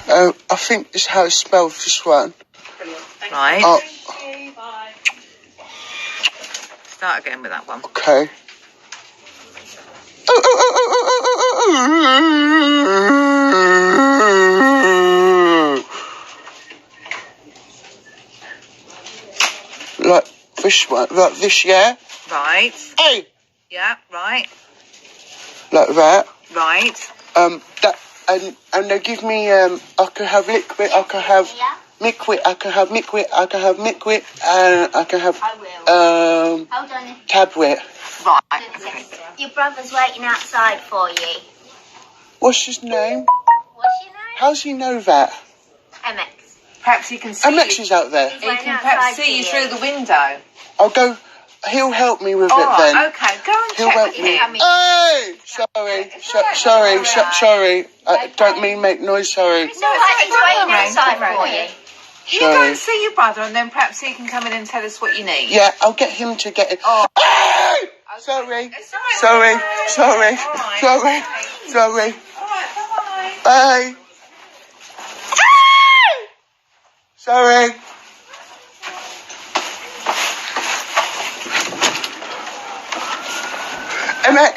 I think this is how it's spelled, this one. Brilliant. Thank Right. Oh, you. Bye. Start again with that one. okay. Like this one, like this, yeah? Right. Hey! Yeah, right. Like that. Right. That, and they give me, I can have liquid, I can have liquid, I can have liquid, I can have liquid, and I can have, Hold on. tablet. Right. Okay. Your brother's waiting outside for you. What's his name? What's your name? How's he know that? MX. Perhaps he can see MX you. is out there. He's He waiting can perhaps outside see you for through the window. I'll go, he'll help me with All it right, then. okay. Go and He'll check help with me. him. Hey! Sorry. I don't mean make noise, sorry. It's all right, he's waiting worry, outside don't for worry. you. You go and see your brother, and then perhaps he can come in and tell us what you need. Yeah, I'll get him to get it. Oh. Hey! Sorry. It's all right. Sorry. All right. Sorry. All right, bye-bye. Bye. Sorry. MX.